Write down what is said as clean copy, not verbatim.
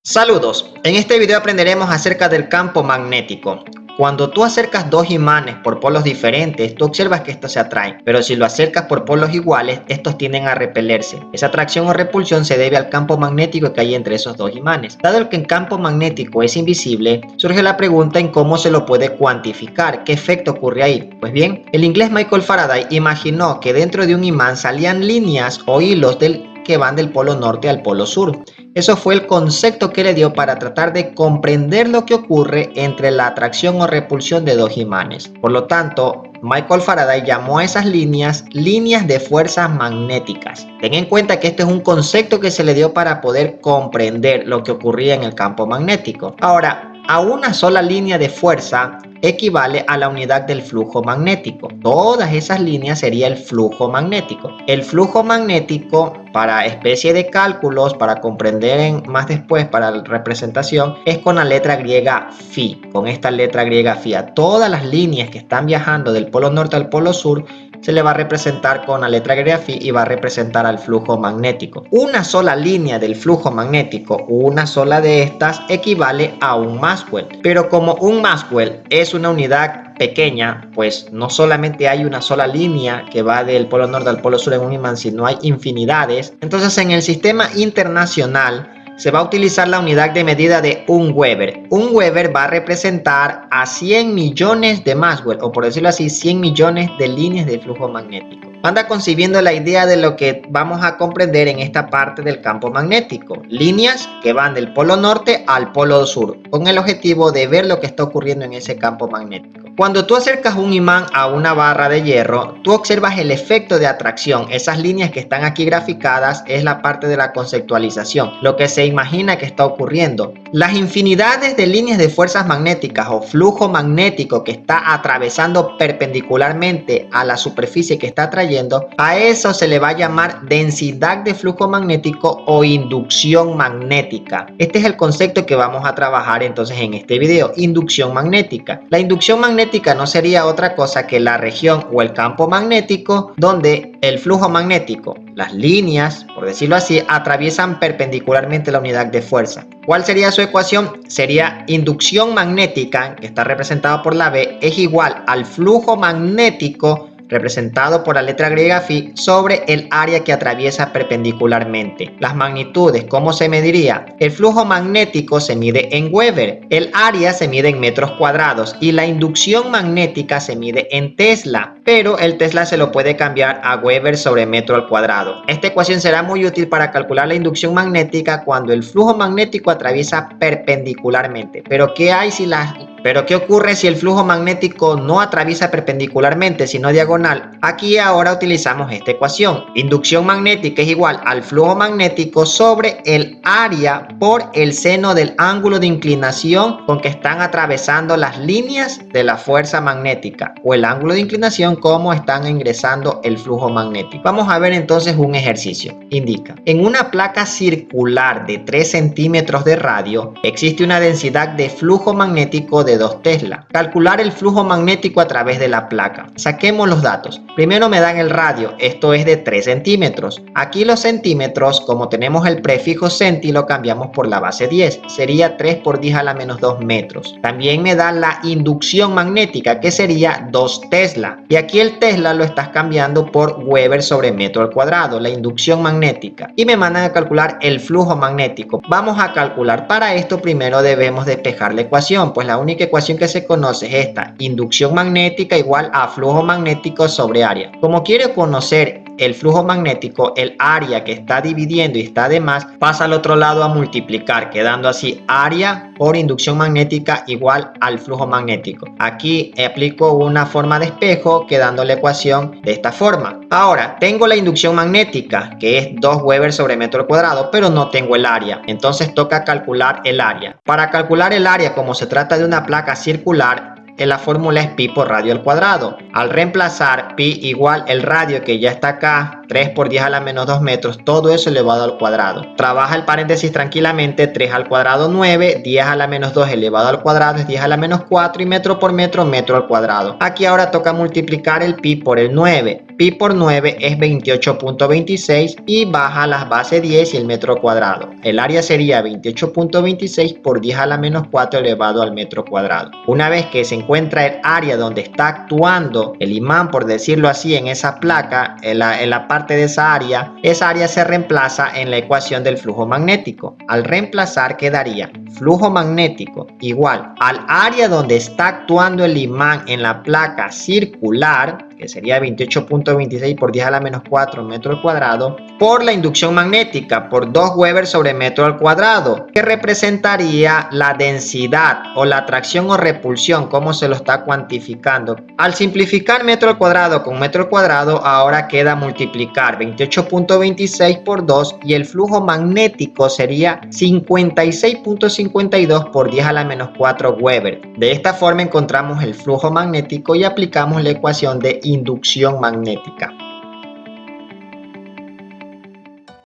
Saludos, en este video aprenderemos acerca del campo magnético. Cuando tú acercas dos imanes por polos diferentes, tú observas que estos se atraen, pero si lo acercas por polos iguales, estos tienden a repelerse. Esa atracción o repulsión se debe al campo magnético que hay entre esos dos imanes. Dado que el campo magnético es invisible, surge la pregunta en cómo se lo puede cuantificar, qué efecto ocurre ahí. Pues bien, el inglés Michael Faraday imaginó que dentro de un imán salían líneas o hilos que van del polo norte al polo sur. Eso fue el concepto que le dio para tratar de comprender lo que ocurre entre la atracción o repulsión de dos imanes. Por lo tanto, Michael Faraday llamó a esas líneas de fuerzas magnéticas. Ten en cuenta que este es un concepto que se le dio para poder comprender lo que ocurría en el campo magnético. Ahora, a una sola línea de fuerza equivale a la unidad del flujo magnético. Todas esas líneas sería el flujo magnético. El flujo magnético, para especie de cálculos, para comprender más después, para la representación, es con la letra griega phi. Con esta letra griega phi, a todas las líneas que están viajando del polo norte al polo sur, se le va a representar con la letra griega phi y va a representar al flujo magnético. Una sola línea del flujo magnético, una sola de estas, equivale a un Maxwell. Pero como un Maxwell es una unidad pequeña, pues no solamente hay una sola línea que va del polo norte al polo sur en un imán, sino hay infinidades. Entonces, en el sistema internacional se va a utilizar la unidad de medida de un Weber. Un Weber va a representar a 100 millones de Maxwell, o por decirlo así, 100 millones de líneas de flujo magnético. Anda concibiendo la idea de lo que vamos a comprender en esta parte del campo magnético. Líneas que van del polo norte al polo sur, con el objetivo de ver lo que está ocurriendo en ese campo magnético. Cuando tú acercas un imán a una barra de hierro, tú observas el efecto de atracción. Esas líneas que están aquí graficadas es la parte de la conceptualización, lo que se imagina que está ocurriendo. Las infinidades de líneas de fuerzas magnéticas o flujo magnético que está atravesando perpendicularmente a la superficie que está atrayendo, a eso se le va a llamar densidad de flujo magnético o inducción magnética. Este es el concepto que vamos a trabajar entonces en este video, inducción magnética. La inducción magnética no sería otra cosa que la región o el campo magnético donde el flujo magnético, las líneas, por decirlo así, atraviesan perpendicularmente la unidad de fuerza. ¿Cuál sería su ecuación? Sería inducción magnética, que está representada por la B, es igual al flujo magnético representado por la letra griega phi sobre el área que atraviesa perpendicularmente. Las magnitudes, ¿cómo se mediría? El flujo magnético se mide en Weber, el área se mide en metros cuadrados y la inducción magnética se mide en Tesla, pero el Tesla se lo puede cambiar a Weber sobre metro al cuadrado. Esta ecuación será muy útil para calcular la inducción magnética cuando el flujo magnético atraviesa perpendicularmente. Pero ¿qué ocurre si el flujo magnético no atraviesa perpendicularmente, sino diagonal? Aquí ahora utilizamos esta ecuación. Inducción magnética es igual al flujo magnético sobre el área por el seno del ángulo de inclinación con que están atravesando las líneas de la fuerza magnética, o el ángulo de inclinación como están ingresando el flujo magnético. Vamos a ver entonces un ejercicio. Indica: en una placa circular de 3 centímetros de radio existe una densidad de flujo magnético de 2 Tesla. Calcular el flujo magnético a través de la placa. Saquemos los datos. Primero me dan el radio, esto es de 3 centímetros. Aquí los centímetros, como tenemos el prefijo centi, lo cambiamos por la base 10. Sería 3 por 10 a la menos 2 metros. También me dan la inducción magnética, que sería 2 Tesla. Y aquí el Tesla lo estás cambiando por Weber sobre metro al cuadrado, la inducción magnética. Y me mandan a calcular el flujo magnético. Vamos a calcular. Para esto primero debemos despejar la ecuación, pues la única ecuación que se conoce es esta: inducción magnética igual a flujo magnético sobre área. Como quiero conocer el flujo magnético, el área que está dividiendo y está de más pasa al otro lado a multiplicar, quedando así área por inducción magnética igual al flujo magnético. Aquí aplico una forma de espejo, quedando la ecuación de esta forma. Ahora tengo la inducción magnética, que es 2 Weber sobre metro al cuadrado, pero no tengo el área, entonces toca calcular el área. Para calcular el área, como se trata de una placa circular, la fórmula es pi por radio al cuadrado. Al reemplazar pi igual el radio que ya está acá, 3 por 10 a la menos 2 metros, todo eso elevado al cuadrado. Trabaja el paréntesis tranquilamente, 3 al cuadrado 9, 10 a la menos 2 elevado al cuadrado es 10 a la menos 4 y metro por metro, metro al cuadrado. Aquí ahora toca multiplicar el pi por el 9. pi por 9 es 28.26 y baja las bases 10 y el metro cuadrado. El área sería 28.26 por 10 a la menos 4 elevado al metro cuadrado. Una vez que se encuentra el área donde está actuando el imán, por decirlo así, en esa placa, en la parte de esa área se reemplaza en la ecuación del flujo magnético. Al reemplazar quedaría flujo magnético igual al área donde está actuando el imán en la placa circular, que sería 28.26 por 10 a la menos 4 metro al cuadrado, por la inducción magnética por 2 Weber sobre metro al cuadrado, que representaría la densidad o la atracción o repulsión, como se lo está cuantificando. Al simplificar metro al cuadrado con metro al cuadrado, ahora queda multiplicar 28.26 por 2 y el flujo magnético sería 56.52 por 10 a la menos 4 Weber. De esta forma encontramos el flujo magnético y aplicamos la ecuación de inducción magnética.